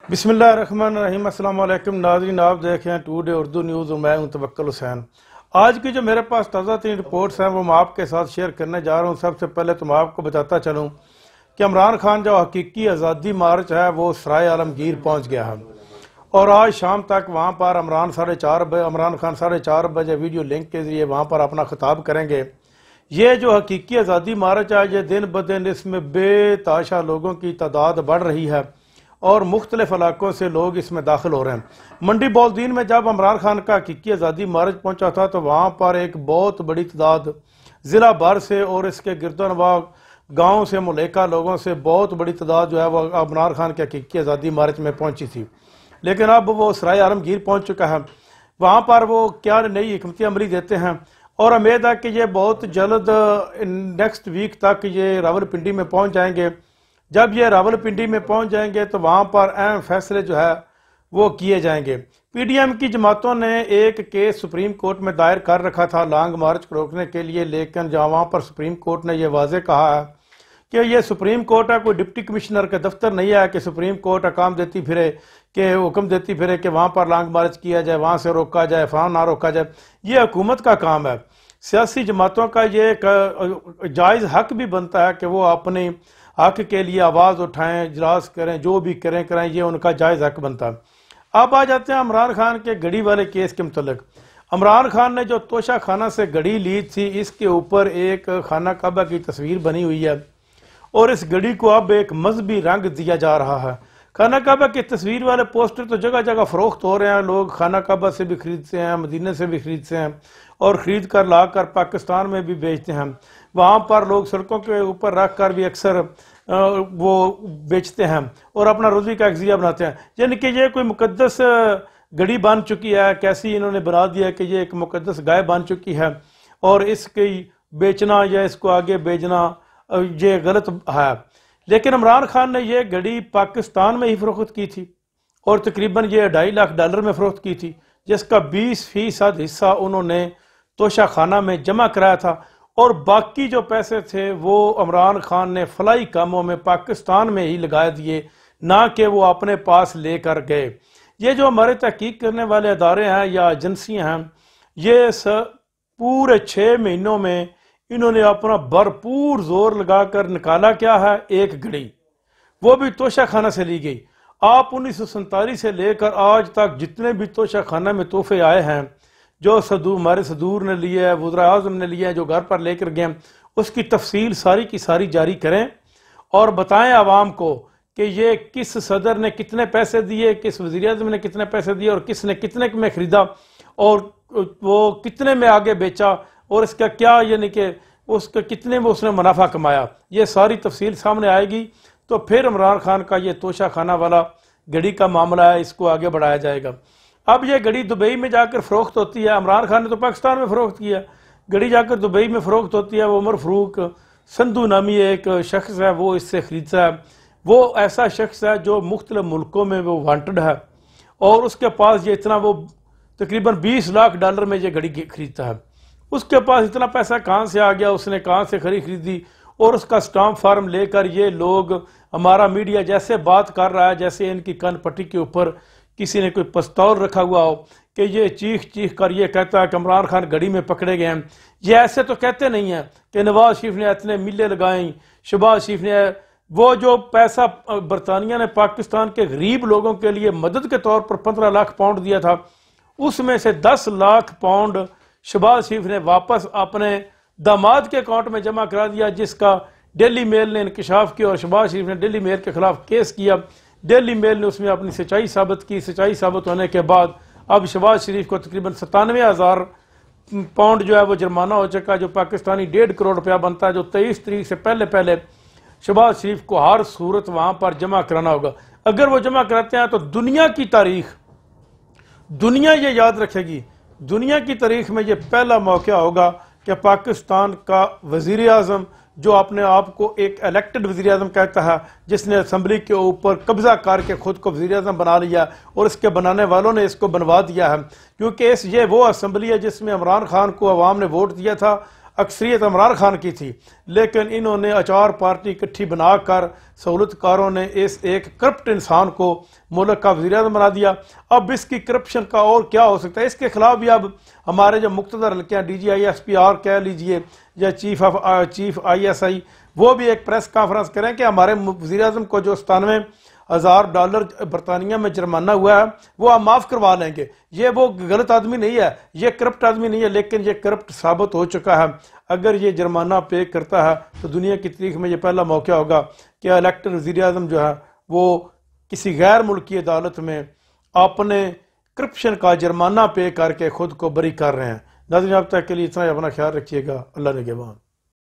बिस्मिल्लाहिर्रहमानिर्रहीम। अस्सलाम वालेकुम नाज़रीन, आप देख रहे हैं टुडे उर्दू न्यूज़ और मैं हूं तवक्कुल हुसैन। आज की जो मेरे पास ताज़ा तीन रिपोर्ट्स हैं वो मैं आपके साथ शेयर करने जा रहा हूं। सबसे पहले तो मैं आपको बताता चलूं कि इमरान खान जो हकीकी आज़ादी मार्च है वो सराय आलमगीर पहुंच गया है और आज शाम तक वहां पर इमरान खान 4:30 वीडियो लिंक के जरिए वहां पर अपना खिताब करेंगे। ये जो हकीकी आज़ादी मार्च है ये दिन ब दिन इसमें बेताशा लोगों की तादाद बढ़ रही है और मुख्तलिफ इलाकों से लोग इसमें दाखिल हो रहे हैं। मंडी बौलदीन में जब इमरान खान का हकीकी आज़ादी मार्च पहुंचा था तो वहां पर एक बहुत बड़ी तादाद ज़िला भर से और इसके गिरदोनवाह गाँव से मुलेका लोगों से बहुत बड़ी तादाद जो है वो इमरान खान के हकीकी आज़ादी मार्च में पहुंची थी। लेकिन अब वो सराय आलमगीर पहुंच चुका है। वहाँ पर वो क्या नई हिकमती अमली देते हैं और उम्मीद है कि ये बहुत जल्द नेक्स्ट वीक तक ये रावलपिंडी में पहुंच जाएंगे। जब ये रावलपिंडी में पहुंच जाएंगे तो वहाँ पर अहम फैसले जो है वो किए जाएंगे। पीडीएम की जमातों ने एक केस सुप्रीम कोर्ट में दायर कर रखा था लॉन्ग मार्च को रोकने के लिए, लेकिन जहाँ वहाँ पर सुप्रीम कोर्ट ने यह वाजे कहा है कि ये सुप्रीम कोर्ट है, कोई डिप्टी कमिश्नर का दफ्तर नहीं है कि सुप्रीम कोर्ट अकाम देती फिरे कि हुक्म देती फिरे कि वहाँ पर लॉन्ग मार्च किया जाए, वहाँ से रोका जाए, फलां ना रोका जाए। ये हुकूमत का काम है। सियासी जमातों का ये जायज़ हक भी बनता है कि वो अपने हक के लिए आवाज़ उठाएं, इजलास करें, जो भी करें, ये उनका जायज़ हक बनता है। अब आ जाते हैं इमरान खान के घड़ी वाले केस के मुतल्लिक। इमरान खान ने जो तोशा खाना से घड़ी ली थी इसके ऊपर एक खाना काबा की तस्वीर बनी हुई है और इस घड़ी को अब एक मजहबी रंग दिया जा रहा है। खाना काबा की तस्वीर वाले पोस्टर तो जगह जगह फरोख्त हो रहे हैं। लोग खाना काबा से भी खरीदते हैं, मदीने से भी खरीदते हैं और ख़रीद कर ला कर पाकिस्तान में भी बेचते हैं। वहाँ पर लोग सड़कों के ऊपर रख कर भी अक्सर वो बेचते हैं और अपना रोज़ी का एक ज़रिया बनाते हैं। यानी कि ये कोई मुकद्दस घड़ी बन चुकी है। कैसी इन्होंने बना दिया कि ये एक मुकद्दस गाय बन चुकी है और इसकी बेचना या इसको आगे भेजना ये गलत है। लेकिन इमरान खान ने यह घड़ी पाकिस्तान में ही फरोख्त की थी और तकरीबन ये $2.5 लाख में फरोख्त की थी, जिसका 20% हिस्सा उन्होंने तोशा खाना में जमा कराया था और बाकी जो पैसे थे वो इमरान खान ने फलाई कामों में पाकिस्तान में ही लगा दिए, ना कि वो अपने पास लेकर गए। ये जो हमारे तहकीक करने वाले अदारे हैं या एजेंसियाँ हैं, ये पूरे 6 महीनों में इन्होंने अपना भरपूर जोर लगाकर निकाला क्या है, एक घड़ी, वो भी तोशा खाना से ली गई। आप 1947 से लेकर आज तक जितने भी तोशा खाना में तोहफे आए हैं, जो हमारे सदूर ने लिए है, वज़ीर आज़म ने लिए हैं, जो घर पर लेकर गए, उसकी तफसील सारी की सारी जारी करें और बताएं आवाम को कि ये किस सदर ने कितने पैसे दिए, किस वज़ीर आज़म ने कितने पैसे दिए और किसने कितने में ख़रीदा और वो कितने में आगे बेचा और इसका क्या यानी कि उसके कितने में उसने मुनाफा कमाया। ये सारी तफसील सामने आएगी तो फिर इमरान खान का ये तोशा खाना वाला घड़ी का मामला है, इसको आगे बढ़ाया जाएगा। अब ये घड़ी दुबई में जाकर फ़रोख्त होती है। इमरान खान ने तो पाकिस्तान में फ़रोख्त किया, घड़ी जाकर दुबई में फ़रोख्त होती है। वो उमर फ़रूक संधू नामी एक शख्स है, वो इससे ख़रीदता है। वो ऐसा शख्स है जो मुख्तलिफ मुल्कों में वो वांटेड है और उसके पास ये इतना, वो तकरीबन $20 लाख में ये घड़ी खरीदता है। उसके पास इतना पैसा कहाँ से आ गया, उसने कहाँ से खरीदी और उसका स्टाम्प फार्म लेकर ये लोग, हमारा मीडिया जैसे बात कर रहा है जैसे इनकी कान पट्टी के ऊपर किसी ने कोई पिस्तौल रखा हुआ हो कि ये चीख चीख कर ये कहता है कि इमरान खान घड़ी में पकड़े गए हैं। ये ऐसे तो कहते नहीं हैं कि नवाज शरीफ ने इतने मिले लगाई, शहबाज शरीफ ने, वो जो पैसा बरतानिया ने पाकिस्तान के गरीब लोगों के लिए मदद के तौर पर 15 लाख पाउंड दिया था, उसमें से 10 लाख पाउंड शहबाज शरीफ ने वापस अपने दामाद के अकाउंट में जमा करा दिया, जिसका डेली मेल ने इंकशाफ किया और शहबाज शरीफ ने डेली मेल के खिलाफ केस किया। डेली मेल ने उसमें अपनी सच्चाई साबित की। सच्चाई साबित होने के बाद अब शहबाज शरीफ को तकरीबन 97,000 पाउंड जो है वो जुर्माना हो चुका है, जो पाकिस्तानी 1.5 करोड़ रुपया बनता है, जो 23 तारीख से पहले शहबाज शरीफ को हर सूरत वहाँ पर जमा कराना होगा। अगर वो जमा कराते हैं तो दुनिया की तारीख, दुनिया ये याद रखेगी, दुनिया की तारीख में ये पहला मौका होगा कि पाकिस्तान का वज़ीर आज़म, जो अपने आप को एक इलेक्टेड वज़ीर आज़म कहता है, जिसने असम्बली के ऊपर कब्जा करके खुद को वज़ीर आज़म बना लिया और इसके बनाने वालों ने इसको बनवा दिया है, क्योंकि ये वो असम्बली है जिसमें इमरान खान को अवाम ने वोट दिया था। अक्सरियत इमरान खान की थी, लेकिन इन्होंने अचार पार्टी इकट्ठी बनाकर सहूलतकारों ने इस एक करप्ट इंसान को मुल्क का वज़ीर-ए-आज़म बना दिया। अब इसकी करप्शन का और क्या हो सकता है? इसके खिलाफ भी अब हमारे जो मुक़्तदर हल्के हैं, DGISP कह लीजिए या चीफ ISI, वो भी एक प्रेस कॉन्फ्रेंस करें कि हमारे वज़ीर-ए-आज़म को जो $97 बरतानिया में जुर्माना हुआ है वो हम माफ़ करवा लेंगे। ये वो गलत आदमी नहीं है, ये करप्ट आदमी नहीं है, लेकिन ये करप्ट साबित हो चुका है। अगर ये जुर्माना पे करता है तो दुनिया की तारीख में ये पहला मौका होगा कि इलेक्टेड वज़ीर-ए-आज़म जो है वो किसी गैर मुल्की अदालत में अपने करप्शन का जुर्माना पे करके खुद को बरी कर रहे हैं। नाज़रीन, अब तक के लिए इतना ही। अपना ख्याल रखिएगा। अल्लाह निगहबान।